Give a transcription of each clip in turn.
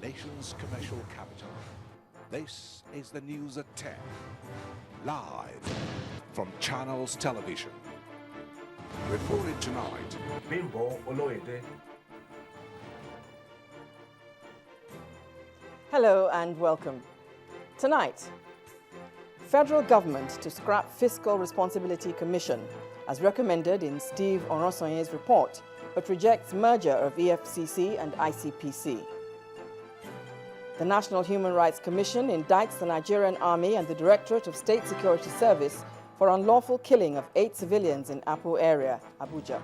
nation's commercial capital. This is the news at 10, live from Channels Television. Reported tonight, Bimbo Oloide. Hello and welcome. Tonight, federal government to scrap Fiscal Responsibility Commission as recommended in Steve Oronsonye's report, but rejects merger of EFCC and ICPC. The National Human Rights Commission indicts the Nigerian Army and the Directorate of State Security Service for unlawful killing of 8 civilians in Appo area, Abuja.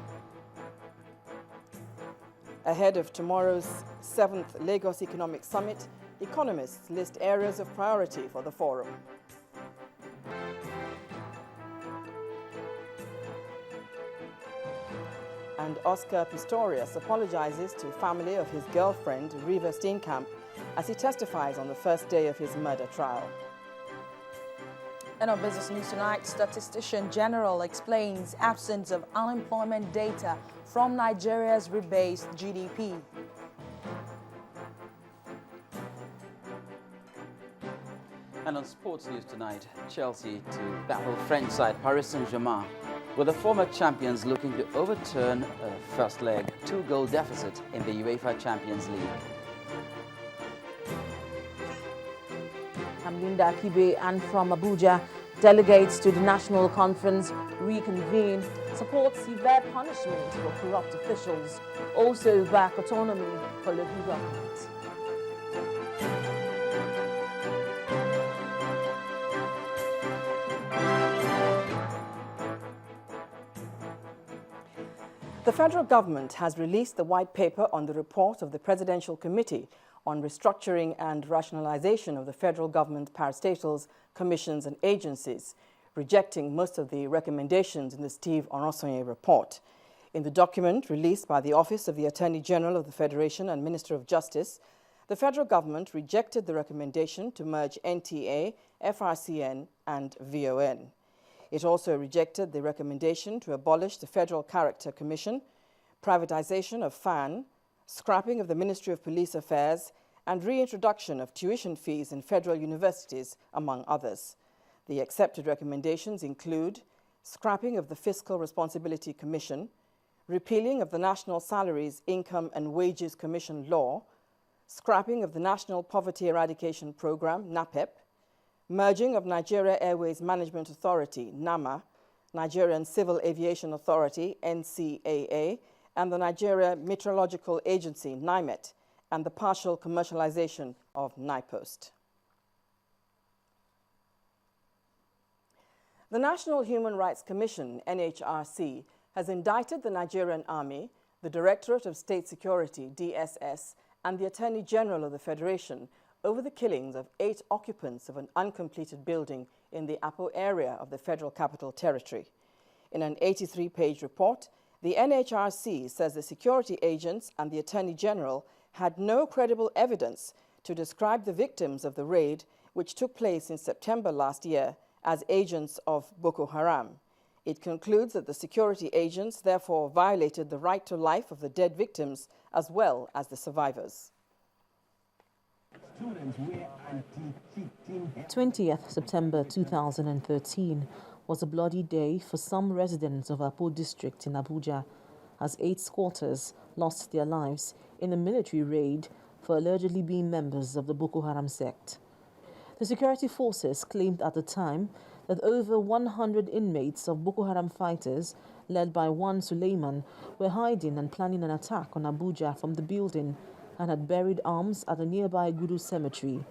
Ahead of tomorrow's 7th Lagos Economic Summit, economists list areas of priority for the forum. And Oscar Pistorius apologizes to family of his girlfriend, Riva Steenkamp, as he testifies on the first day of his murder trial. And on Business News Tonight, Statistician General explains absence of unemployment data from Nigeria's rebased GDP. And on Sports News Tonight, Chelsea to battle French side Paris Saint-Germain, with the former champions looking to overturn a first leg 2-goal deficit in the UEFA Champions League. I'm Linda Kibe, and from Abuja, delegates to the National Conference reconvene, support severe punishment for corrupt officials, also back autonomy for local government. The federal government has released the white paper on the report of the Presidential Committee on Restructuring and Rationalization of the Federal Government Parastatals, Commissions and Agencies, rejecting most of the recommendations in the Steve Oronsonye report. In the document released by the Office of the Attorney General of the Federation and Minister of Justice, the federal government rejected the recommendation to merge NTA, FRCN and VON. It also rejected the recommendation to abolish the Federal Character Commission, privatization of FAN, scrapping of the Ministry of Police Affairs, and reintroduction of tuition fees in federal universities, among others. The accepted recommendations include scrapping of the Fiscal Responsibility Commission, repealing of the National Salaries, Income and Wages Commission law, scrapping of the National Poverty Eradication Program, NAPEP, merging of Nigeria Airways Management Authority, NAMA, Nigerian Civil Aviation Authority, NCAA, and the Nigeria Meteorological Agency, NIMET, and the partial commercialization of NIPOST. The National Human Rights Commission, NHRC, has indicted the Nigerian Army, the Directorate of State Security, DSS, and the Attorney General of the Federation over the killings of 8 occupants of an uncompleted building in the Appo area of the Federal Capital Territory. In an 83-page report, the NHRC says the security agents and the Attorney General had no credible evidence to describe the victims of the raid, which took place in September last year, as agents of Boko Haram. It concludes that the security agents therefore violated the right to life of the dead victims as well as the survivors. 20th September 2013 was a bloody day for some residents of Appo district in Abuja, as 8 squatters lost their lives in a military raid for allegedly being members of the Boko Haram sect. The security forces claimed at the time that over 100 inmates of Boko Haram fighters, led by one Suleiman, were hiding and planning an attack on Abuja from the building and had buried arms at a nearby Gudu cemetery.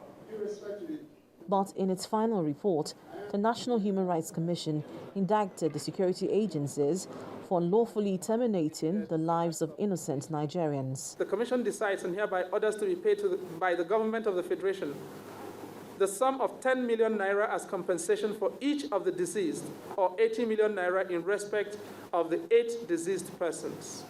But in its final report, the National Human Rights Commission indicted the security agencies for unlawfully terminating the lives of innocent Nigerians. The Commission decides and hereby orders to be paid by the Government of the Federation the sum of 10 million naira as compensation for each of the deceased, or 80 million naira in respect of the 8 deceased persons.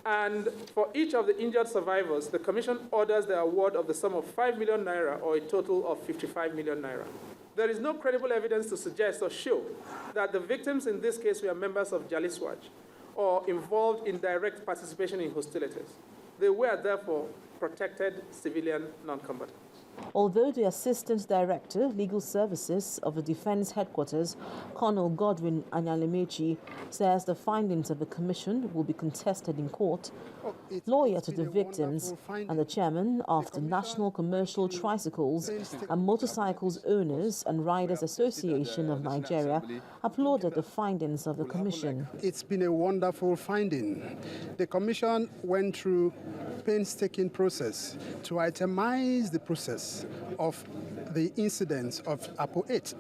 And for each of the injured survivors, the Commission orders the award of the sum of 5 million naira, or a total of 55 million naira. There is no credible evidence to suggest or show that the victims in this case were members of Jaliswaj or involved in direct participation in hostilities. They were therefore protected civilian non-combatants. Although the Assistant Director, Legal Services of the Defense Headquarters, Colonel Godwin Anyalemechi, says the findings of the commission will be contested in court, lawyer to the victims and the chairman of the National Commercial Tricycles and Motorcycles Owners and Riders Association of Nigeria applauded the findings of the commission. It's been a wonderful finding. The commission went through painstaking process to itemize the process of the incidents of Appo 8.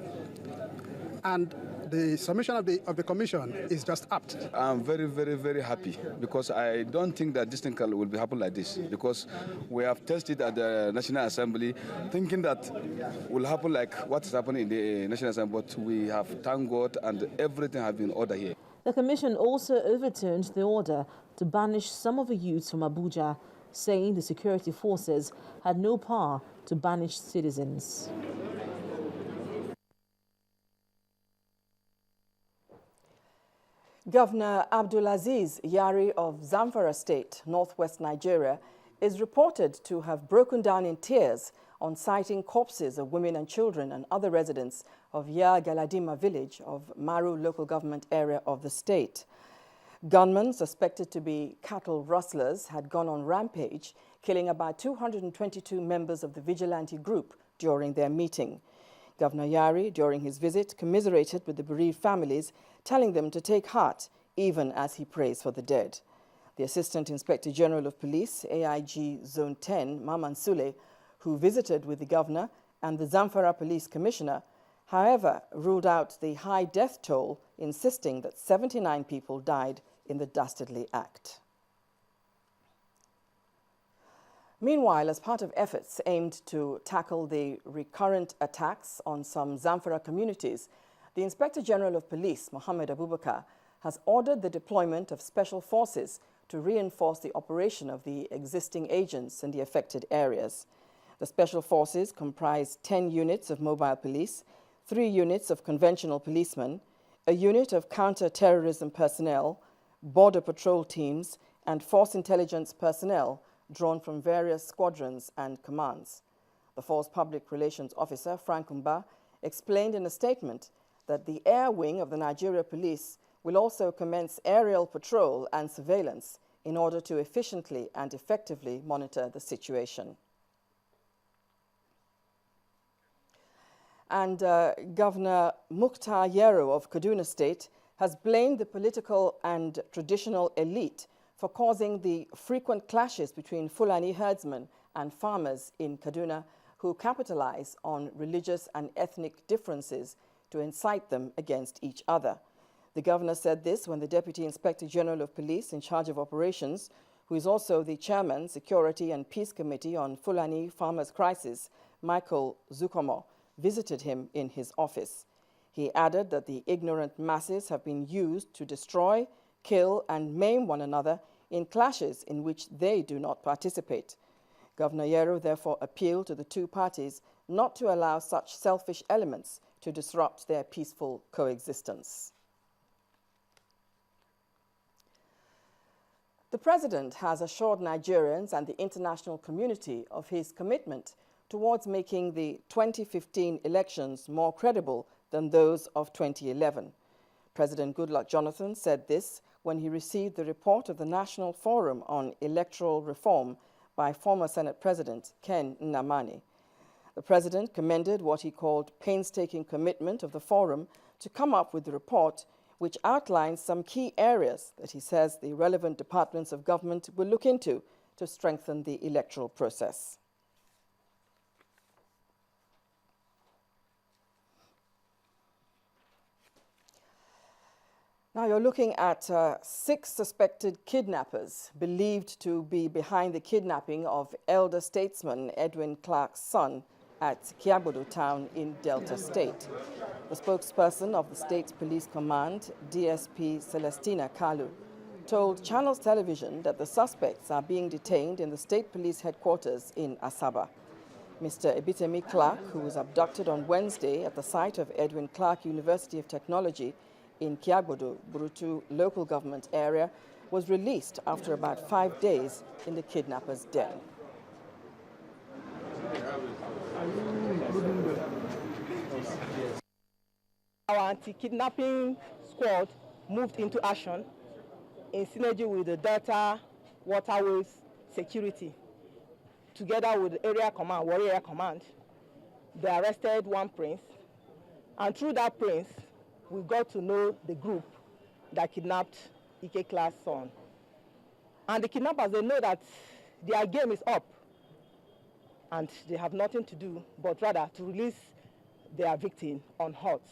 And the submission of the commission is just apt. I'm very, very, very happy because I don't think that this thing will be happen like this, because we have tested at the National Assembly thinking that will happen like what is happening in the National Assembly, but we have thank God and everything has been ordered here. The commission also overturned the order to banish some of the youths from Abuja, saying the security forces had no power to banish citizens. Governor Abdulaziz Yari of Zamfara State, northwest Nigeria, is reported to have broken down in tears on sighting corpses of women and children and other residents of Ya Galadima village of Maru local government area of the state. Gunmen suspected to be cattle rustlers had gone on rampage, killing about 222 members of the vigilante group during their meeting. Governor Yari, during his visit, commiserated with the bereaved families, telling them to take heart, even as he prays for the dead. The Assistant Inspector General of Police, AIG Zone 10, Maman Sule, who visited with the governor and the Zamfara Police Commissioner, however, ruled out the high death toll, insisting that 79 people died in the dastardly act. Meanwhile, as part of efforts aimed to tackle the recurrent attacks on some Zamfara communities, the Inspector General of Police, Mohammed Abubakar, has ordered the deployment of special forces to reinforce the operation of the existing agents in the affected areas. The special forces comprise 10 units of mobile police, 3 units of conventional policemen, a unit of counter-terrorism personnel, border patrol teams, and force intelligence personnel drawn from various squadrons and commands. The force public relations officer, Frank Mba, explained in a statement that the air wing of the Nigeria Police will also commence aerial patrol and surveillance in order to efficiently and effectively monitor the situation. And Governor Mukhtar Yero of Kaduna State has blamed the political and traditional elite for causing the frequent clashes between Fulani herdsmen and farmers in Kaduna, who capitalize on religious and ethnic differences to incite them against each other. The governor said this when the Deputy Inspector General of Police in charge of operations, who is also the Chairman, Security and Peace Committee on Fulani Farmers' Crisis, Michael Zukomo, visited him in his office. He added that the ignorant masses have been used to destroy, kill, and maim one another in clashes in which they do not participate. Governor Yero therefore appealed to the two parties not to allow such selfish elements to disrupt their peaceful coexistence. The President has assured Nigerians and the international community of his commitment towards making the 2015 elections more credible than those of 2011. President Goodluck Jonathan said this when he received the report of the National Forum on Electoral Reform by former Senate President Ken Nnamani. The President commended what he called painstaking commitment of the forum to come up with the report, which outlines some key areas that he says the relevant departments of government will look into to strengthen the electoral process. Now you're looking at 6 suspected kidnappers believed to be behind the kidnapping of elder statesman Edwin Clark's son at Kiagbodo town in Delta State. The spokesperson of the State Police Command, DSP Celestina Kalu, told Channels Television that the suspects are being detained in the State Police headquarters in Asaba. Mr. Ebitemi Clark, who was abducted on Wednesday at the site of Edwin Clark University of Technology in Kiagbodo, Burutu local government area, was released after about 5 days in the kidnappers' den. Our anti-kidnapping squad moved into action in synergy with the Delta Waterways Security. Together with the Area Command, Warrior Area Command, they arrested one prince, and through that prince, we got to know the group that kidnapped Ike Class' son. And the kidnappers, they know that their game is up, and they have nothing to do but rather to release their victim unhurt.